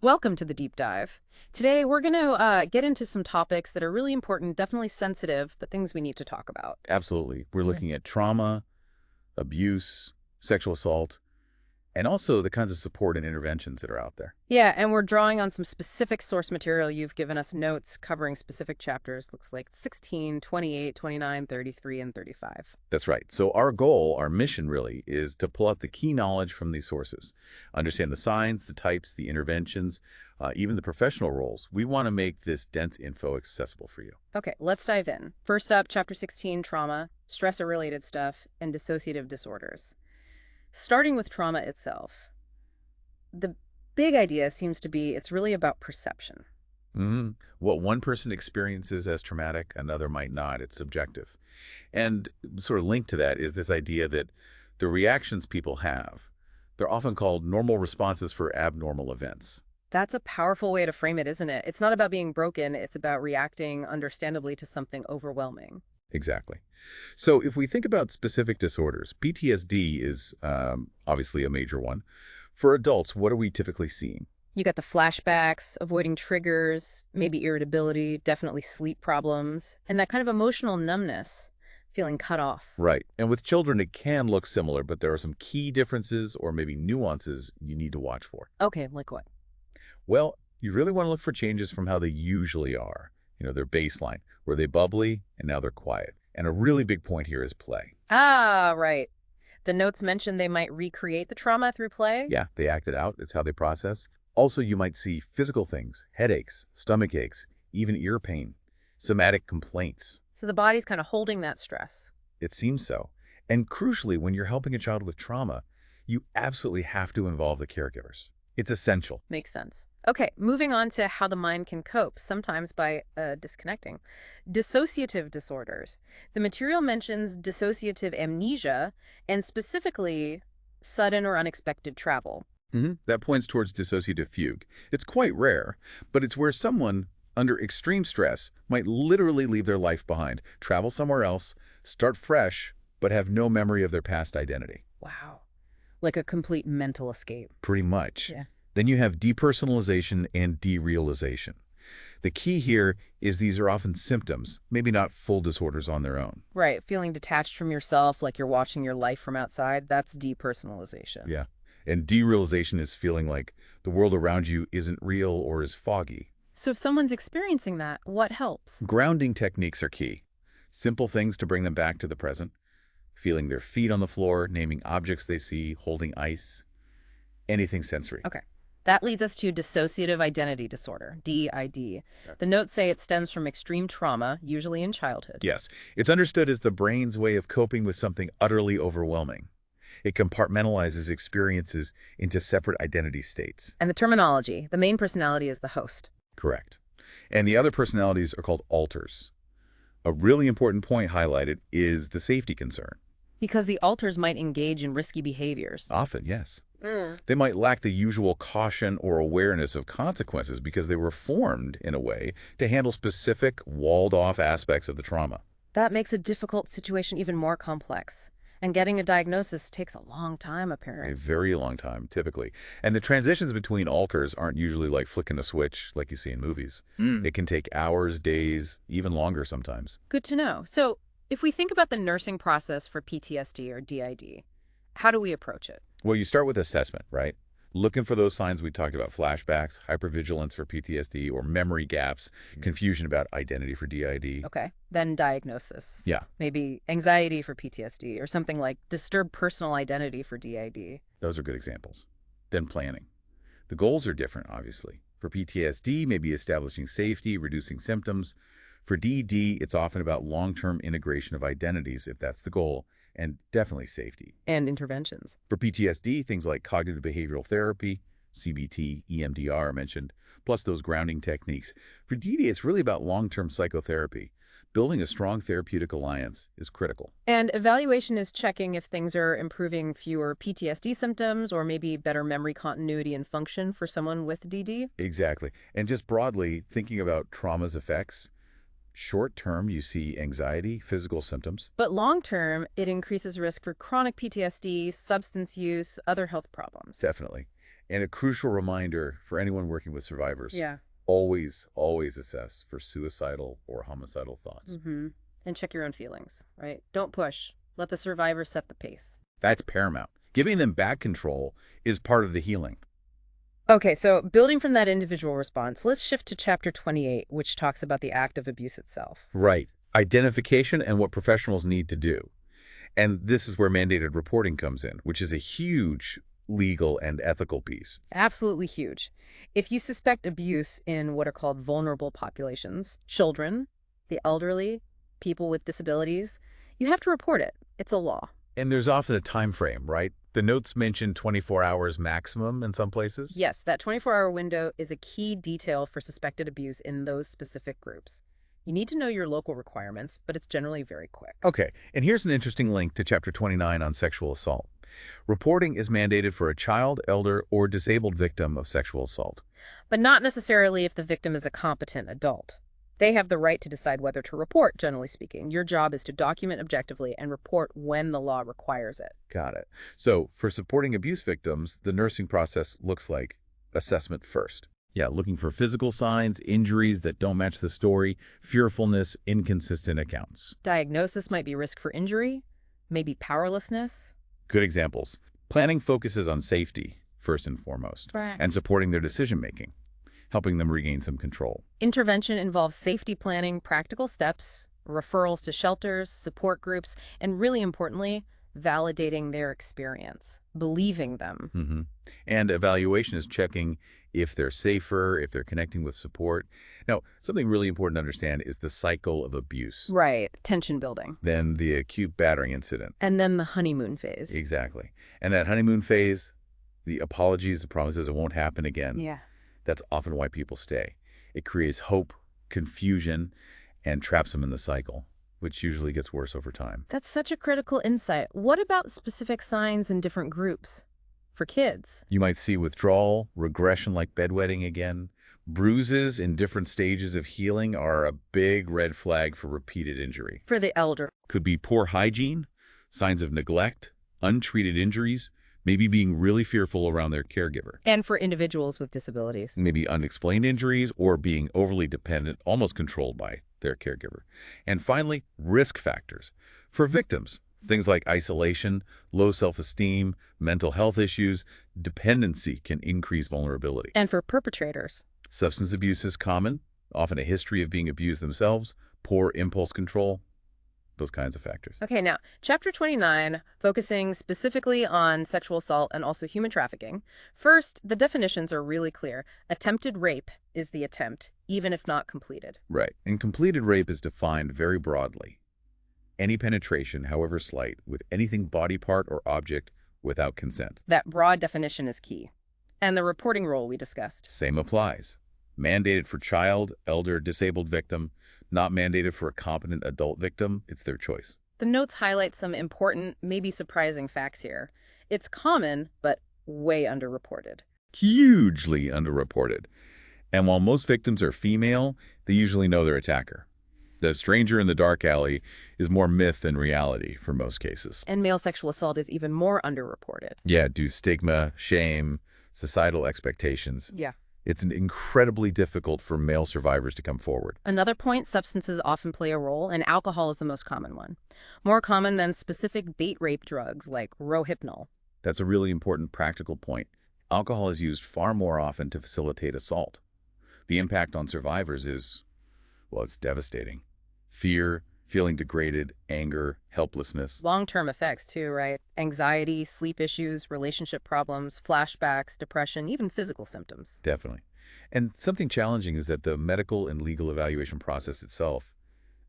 Welcome to the deep dive. Today, we're going to get into some topics that are really important, definitely sensitive, but things we need to talk about. Absolutely. We're Yeah. looking at trauma, abuse, sexual assault, and also the kinds of support and interventions that are out there. Yeah, and we're drawing on some specific source material. You've given us notes covering specific chapters. Looks like 16, 28, 29, 33, and 35. That's right. So our goal, our mission really, is to pull out the key knowledge from these sources, understand the signs, the types, the interventions, even the professional roles. We want to make this dense info accessible for you. Okay, let's dive in. First up, chapter 16, trauma, stressor-related stuff, and dissociative disorders. Starting with trauma itself, the big idea seems to be it's really about perception. hmm What one person experiences as traumatic, another might not. It's subjective. And sort of linked to that is this idea that the reactions people have, they're often called normal responses for abnormal events. That's a powerful way to frame it, isn't it? It's not about being broken, it's about reacting understandably to something overwhelming. Exactly. So if we think about specific disorders, PTSD is obviously a major one. For adults, what are we typically seeing? You got the flashbacks, avoiding triggers, maybe irritability, definitely sleep problems, and that kind of emotional numbness, feeling cut off. Right. And with children, it can look similar, but there are some key differences or maybe nuances you need to watch for. Okay, like what? Well, you really want to look for changes from how they usually are, their baseline. Were they bubbly and now they're quiet? And a really big point here is play. Ah, right. The notes mention they might recreate the trauma through play. Yeah, they act it out. It's how they process. Also, you might see physical things, headaches, stomach aches, even ear pain, somatic complaints. So the body's kind of holding that stress. It seems so. And crucially, when you're helping a child with trauma, you absolutely have to involve the caregivers. It's essential. Makes sense. Okay, moving on to how the mind can cope, sometimes by disconnecting. Dissociative disorders. The material mentions dissociative amnesia and specifically sudden or unexpected travel. That points towards dissociative fugue. It's quite rare, but it's where someone under extreme stress might literally leave their life behind, travel somewhere else, start fresh, but have no memory of their past identity. Wow. Like a complete mental escape. Pretty much. Yeah. Then you have depersonalization and derealization. The key here is these are often symptoms, maybe not full disorders on their own. Right, feeling detached from yourself, like you're watching your life from outside, that's depersonalization. Yeah. And derealization is feeling like the world around you isn't real or is foggy. So if someone's experiencing that, what helps? Grounding techniques are key. Simple things to bring them back to the present, feeling their feet on the floor, naming objects they see, holding ice, anything sensory. Okay. That leads us to dissociative identity disorder, DID. The notes say it stems from extreme trauma, usually in childhood. Yes, it's understood as the brain's way of coping with something utterly overwhelming. It compartmentalizes experiences into separate identity states. And the terminology, the main personality is the host. Correct. And the other personalities are called alters. A really important point highlighted is the safety concern. Because the alters might engage in risky behaviors. Often, yes. Mm. They might lack the usual caution or awareness of consequences because they were formed in a way to handle specific, walled-off aspects of the trauma. That makes a difficult situation even more complex. And getting a diagnosis takes a long time, A apparently. very long time, typically. And the transitions between alters aren't usually like flicking a switch like you see in movies. Mm. It can take hours, days, even longer sometimes. Good to know. So, if we think about the nursing process for PTSD or DID, how do we approach it? Well, you start with assessment, right? Looking for those signs we talked about, flashbacks, hypervigilance for PTSD, or memory gaps, confusion about identity for DID. Okay. Then diagnosis. Yeah, Maybe anxiety for PTSD or something like disturbed personal identity for DID. those are good examples. Then planning. The goals are different, obviously. For PTSD, maybe establishing safety, reducing symptoms. For DD, it's often about long-term integration of identities, if that's the goal, and definitely safety. And interventions. For PTSD, things like cognitive behavioral therapy, CBT, EMDR are mentioned, plus those grounding techniques. For DD, it's really about long-term psychotherapy. Building a strong therapeutic alliance is critical. And evaluation is checking if things are improving fewer PTSD symptoms or maybe better memory continuity and function for someone with DD. Exactly. And just broadly, thinking about trauma's effects, short term, you see anxiety, physical symptoms. But long term, it increases risk for chronic PTSD, substance use, other health problems. Definitely. And a crucial reminder for anyone working with survivors, Yeah. always assess for suicidal or homicidal thoughts. Mm-hmm. And check your own feelings, right? Don't push. Let the survivor set the pace. That's paramount. Giving them back control is part of the healing. Okay, so building from that individual response, let's shift to chapter 28, which talks about the act of abuse itself. Right. Identification and what professionals need to do. And this is where mandated reporting comes in, which is a huge legal and ethical piece. Absolutely huge. If you suspect abuse in what are called vulnerable populations, children, the elderly, people with disabilities, you have to report it. It's a law. And there's often a time frame, right? The notes mention 24 hours maximum in some places. Yes, that 24-hour window is a key detail for suspected abuse in those specific groups. You need to know your local requirements, but it's generally very quick. Okay, and here's an interesting link to Chapter 29 on sexual assault. Reporting is mandated for a child, elder, or disabled victim of sexual assault. But not necessarily if the victim is a competent adult. They have the right to decide whether to report, generally speaking. Your job is to document objectively and report when the law requires it. Got it. So for supporting abuse victims, the nursing process looks like assessment first. Yeah, looking for physical signs, injuries that don't match the story, fearfulness, inconsistent accounts. Diagnosis might be risk for injury, maybe powerlessness. Good examples. Planning focuses on safety, first and foremost, and supporting their decision-making, helping them regain some control. Intervention involves safety planning, practical steps, referrals to shelters, support groups, and really importantly, validating their experience, believing them. And evaluation is checking if they're safer, if they're connecting with support. Now, something really important to understand is the cycle of abuse. Right, tension building. Then the acute battering incident. And then the honeymoon phase. Exactly. And that honeymoon phase, the apologies, the promises it won't happen again. Yeah. That's often why people stay. It creates hope, confusion, and traps them in the cycle, which usually gets worse over time. That's such a critical insight. What about specific signs in different groups? For kids? You might see withdrawal, regression like bedwetting again. Bruises in different stages of healing are a big red flag for repeated injury. For the elder? Could be poor hygiene, signs of neglect, untreated injuries, maybe being really fearful around their caregiver. And for individuals with disabilities? Maybe unexplained injuries or being overly dependent, almost controlled by their caregiver. And finally, risk factors. For victims, things like isolation, low self-esteem, mental health issues, dependency can increase vulnerability. And for perpetrators? Substance abuse is common, often a history of being abused themselves, poor impulse control, those kinds of factors. Okay, now, Chapter 29, focusing specifically on sexual assault and also human trafficking. First, the definitions are really clear. Attempted rape is the attempt, even if not completed. Right. And completed rape is defined very broadly. Any penetration, however slight, with anything body part or object without consent. That broad definition is key. And the reporting role we discussed. Same applies. Mandated for child, elder, disabled victim, not mandated for a competent adult victim. It's their choice. The notes highlight some important, maybe surprising facts here. It's common, but way underreported. Hugely underreported. And while most victims are female, they usually know their attacker. The stranger in the dark alley is more myth than reality for most cases. And male sexual assault is even more underreported. Yeah, due to stigma, shame, societal expectations. Yeah. It's incredibly difficult for male survivors to come forward. Another point, substances often play a role, and alcohol is the most common one. More common than specific bait rape drugs like Rohypnol. That's a really important practical point. Alcohol is used far more often to facilitate assault. The impact on survivors is, well, it's devastating. Fear, feeling degraded, anger, helplessness. Long-term effects too, right? Anxiety, sleep issues, relationship problems, flashbacks, depression, even physical symptoms. Definitely. And something challenging is that the medical and legal evaluation process itself,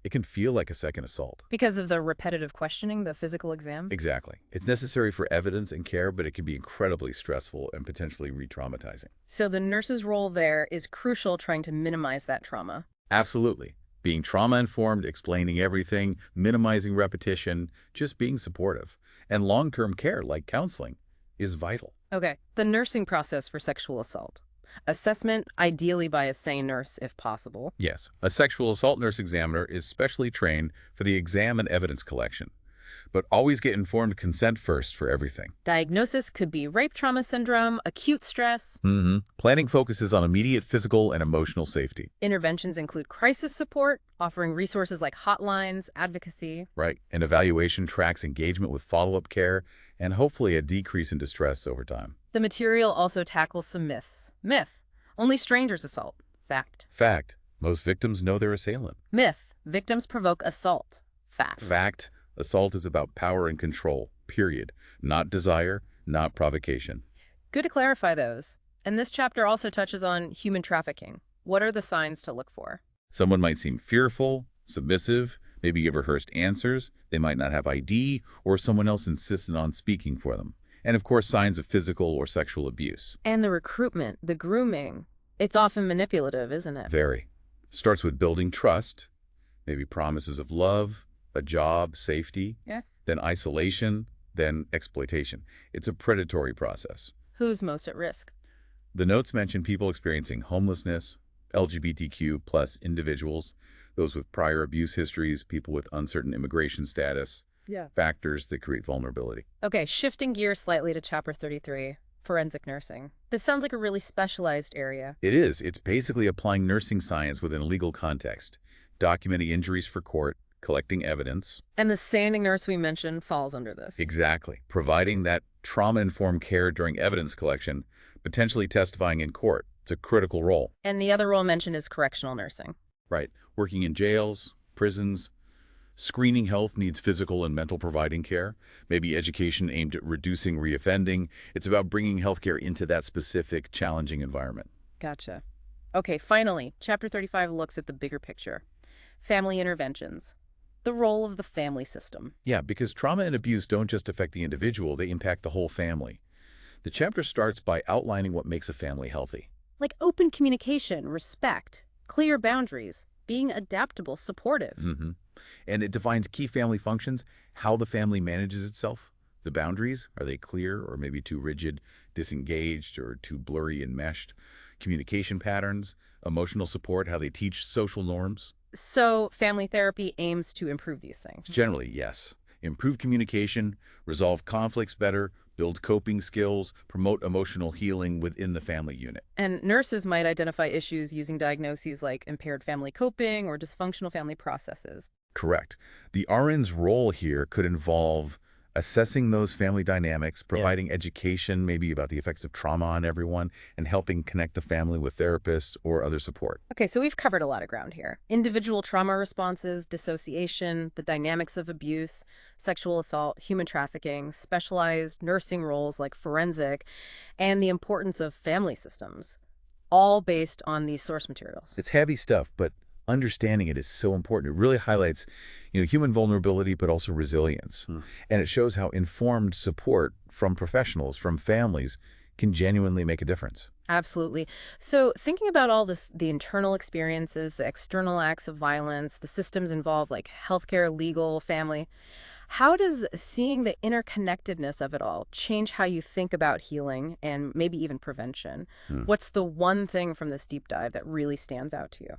it can feel like a second assault. Because of the repetitive questioning, the physical exam? Exactly. It's necessary for evidence and care, but it can be incredibly stressful and potentially re-traumatizing. So the nurse's role there is crucial, trying to minimize that trauma. Absolutely. Being trauma-informed, explaining everything, minimizing repetition, just being supportive. And long-term care, like counseling, is vital. Okay, the nursing process for sexual assault. Assessment, ideally by a sane nurse if possible. Yes, a sexual assault nurse examiner is specially trained for the exam and evidence collection. But always get informed consent first for everything. Diagnosis could be rape trauma syndrome, acute stress. Planning focuses on immediate physical and emotional safety. Interventions include crisis support, offering resources like hotlines, advocacy. Right. And evaluation tracks engagement with follow-up care and hopefully a decrease in distress over time. The material also tackles some myths. Myth: only strangers assault. Fact. Fact: most victims know their assailant. Myth: victims provoke assault. Fact. Fact: assault is about power and control, period. Not desire, not provocation. Good to clarify those. And this chapter also touches on human trafficking. What are the signs to look for? Someone might seem fearful, submissive, maybe give rehearsed answers. They might not have ID, or someone else insisted on speaking for them. And of course, signs of physical or sexual abuse. And the recruitment, the grooming. It's often manipulative, isn't it? Very. Starts with building trust, maybe promises of love, a job, safety, Yeah. then isolation, then exploitation. It's a predatory process. Who's most at risk? The notes mention people experiencing homelessness, LGBTQ plus individuals, those with prior abuse histories, people with uncertain immigration status, Yeah. factors that create vulnerability. Okay, shifting gears slightly to chapter 33, forensic nursing. This sounds like a really specialized area. It is. It's basically applying nursing science within a legal context, documenting injuries for court, collecting evidence. And the standing nurse we mentioned falls under this. Exactly. Providing that trauma-informed care during evidence collection, potentially testifying in court. It's a critical role. And the other role mentioned is correctional nursing. Right. Working in jails, prisons, screening health needs physical and mental providing care, maybe education aimed at reducing reoffending. It's about bringing healthcare into that specific, challenging environment. Gotcha. Okay, finally, chapter 35 looks at the bigger picture. Family interventions. The role of the family system. Yeah, because trauma and abuse don't just affect the individual, they impact the whole family. The chapter starts by outlining what makes a family healthy. Like open communication, respect, clear boundaries, being adaptable, supportive. And it defines key family functions, how the family manages itself. The boundaries, are they clear or maybe too rigid, disengaged or too blurry and meshed? Communication patterns, emotional support, how they teach social norms. So family therapy aims to improve these things. Generally, yes. Improve communication, resolve conflicts better, build coping skills, promote emotional healing within the family unit. And nurses might identify issues using diagnoses like impaired family coping or dysfunctional family processes. Correct. The RN's role here could involve assessing those family dynamics, providing education maybe about the effects of trauma on everyone, and helping connect the family with therapists or other support. Okay, so we've covered a lot of ground here. Individual trauma responses, dissociation, the dynamics of abuse, sexual assault, human trafficking, specialized nursing roles like forensic, and the importance of family systems, all based on these source materials. It's heavy stuff, but understanding it is so important. It really highlights, human vulnerability, but also resilience. And it shows how informed support from professionals, from families, can genuinely make a difference. Absolutely. So thinking about all this, the internal experiences, the external acts of violence, the systems involved like healthcare, legal, family, how does seeing the interconnectedness of it all change how you think about healing and maybe even prevention? What's the one thing from this deep dive that really stands out to you?